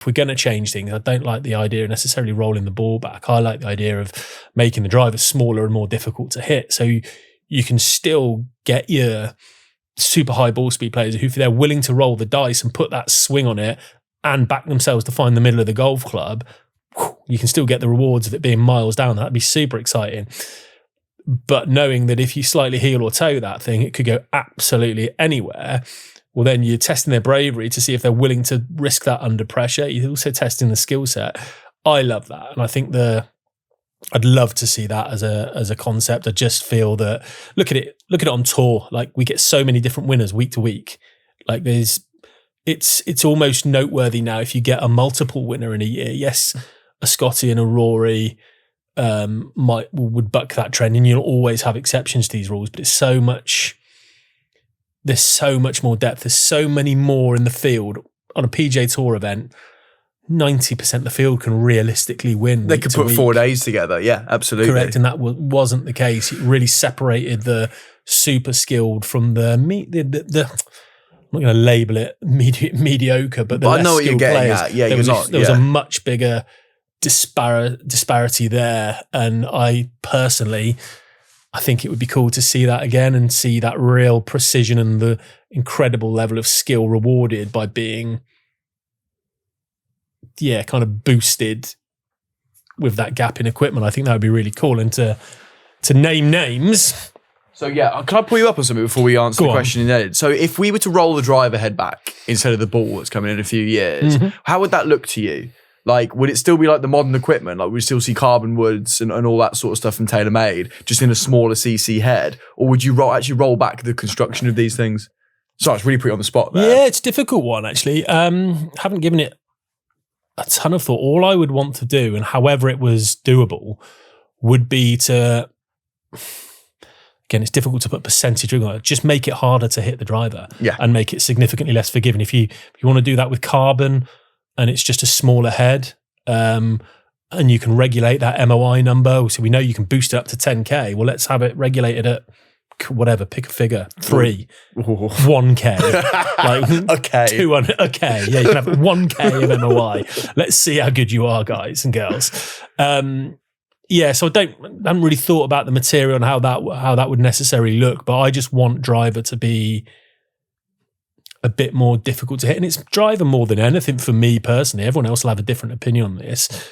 if we're going to change things, I don't like the idea of necessarily rolling the ball back. I like the idea of making the driver smaller and more difficult to hit. So you can still get your super high ball speed players who, if they're willing to roll the dice and put that swing on it and back themselves to find the middle of the golf club, you can still get the rewards of it being miles down. That'd be super exciting. But knowing that if you slightly heel or toe that thing, it could go absolutely anywhere. Well, then you're testing their bravery to see if they're willing to risk that under pressure. You're also testing the skill set. I love that. And I think I'd love to see that as a concept. I just feel that look at it on tour. Like, we get so many different winners week to week. Like, it's almost noteworthy now if you get a multiple winner in a year. Yes, a Scotty and a Rory would buck that trend, and you'll always have exceptions to these rules, but there's so much more depth. There's so many more in the field. On a PGA Tour event, 90% of the field can realistically win. They could put 4 days together. Yeah, absolutely. Correct. And that wasn't the case. It really separated the super skilled from the I'm not going to label it mediocre, but the less I know what you're getting players, at. Yeah, there was a much bigger disparity there. And I think it would be cool to see that again and see that real precision and the incredible level of skill rewarded by being, kind of boosted with that gap in equipment. I think that would be really cool. And to name names. So can I pull you up on something before we answer the question in the end? So if we were to roll the driver head back instead of the ball that's coming in a few years, how would that look to you? Like, would it still be like the modern equipment? Like, we still see carbon woods and all that sort of stuff from TaylorMade, just in a smaller CC head? Or would you actually roll back the construction of these things? Sorry, it's really put you on the spot there. Yeah, it's a difficult one, actually. Haven't given it a ton of thought. All I would want to do, and however it was doable, would be to... Again, it's difficult to put percentage on it. Just make it harder to hit the driver and make it significantly less forgiving. If you want to do that with carbon, and it's just a smaller head, and you can regulate that MOI number. So we know you can boost it up to 10K. Well, let's have it regulated at whatever, pick a figure, 3, 1K, like okay, 200, okay. Yeah, you can have 1K of MOI. Let's see how good you are, guys and girls. So I haven't really thought about the material and how that would necessarily look, but I just want driver to be a bit more difficult to hit. And it's driver more than anything for me personally. Everyone else will have a different opinion on this.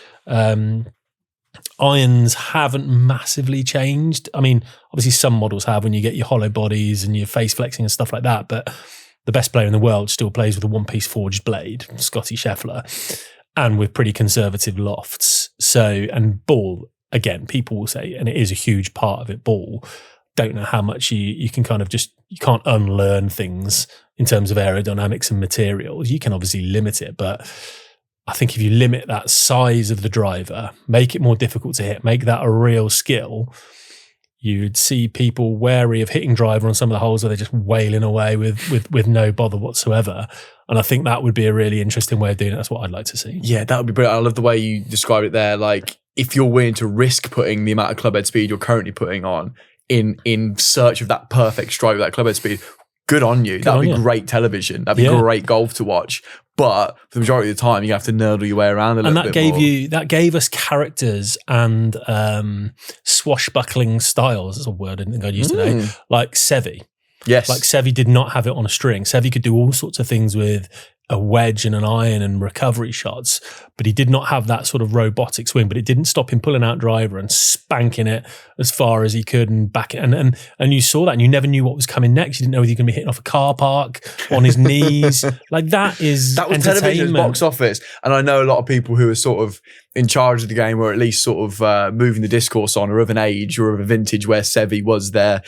Irons haven't massively changed. I mean, obviously some models have when you get your hollow bodies and your face flexing and stuff like that, but the best player in the world still plays with a one-piece forged blade, Scotty Scheffler, and with pretty conservative lofts. So, and ball, again, people will say, and it is a huge part of it, ball, don't know how much you can kind of just, you can't unlearn things in terms of aerodynamics and materials. You can obviously limit it, but I think if you limit that size of the driver, make it more difficult to hit, make that a real skill, you'd see people wary of hitting driver on some of the holes where they're just wailing away with no bother whatsoever. And I think that would be a really interesting way of doing it. That's what I'd like to see. Yeah, that would be brilliant. I love the way you described it there. Like, if you're willing to risk putting the amount of clubhead speed you're currently putting on in search of that perfect strike with that clubhead speed, good on you. That would be great television. That'd be great golf to watch. But for the majority of the time, you have to nerdle your way around a little bit more. That gave us characters and swashbuckling styles. That's a word I didn't think I'd use today. Like Seve. Yes. Like Seve did not have it on a string. Seve could do all sorts of things with a wedge and an iron and recovery shots, but he did not have that sort of robotic swing. But it didn't stop him pulling out driver and spanking it as far as he could and back it. And you saw that, and you never knew what was coming next. You didn't know whether you're going to be hitting off a car park on his knees. Like that was television's box office. And I know a lot of people who are sort of in charge of the game, or at least sort of moving the discourse on, or of an age or of a vintage where Seve was their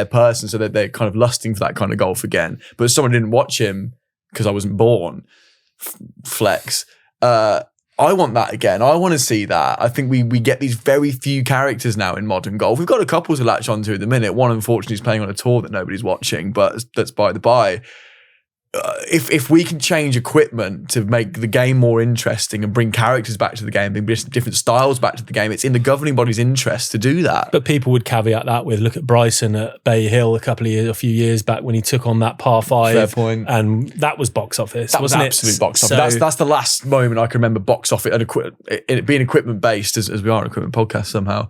person, so that they're kind of lusting for that kind of golf again. But as someone who didn't watch him because I wasn't born, flex. I want that again. I want to see that. I think we get these very few characters now in modern golf. We've got a couple to latch onto at the minute. One, unfortunately, is playing on a tour that nobody's watching, but that's by the by. if we can change equipment to make the game more interesting and bring characters back to the game, bring different styles back to the game, it's in the governing body's interest to do that. But people would caveat that with, look at Bryson at Bay Hill a few years back when he took on that par 5. Fair point. And that was box office. That was wasn't absolute it? box office. That's the last moment I can remember box office and it being equipment based, as we are an equipment podcast somehow.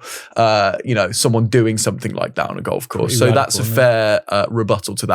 Someone doing something like that on a golf course. Pretty so that's a fair rebuttal to that.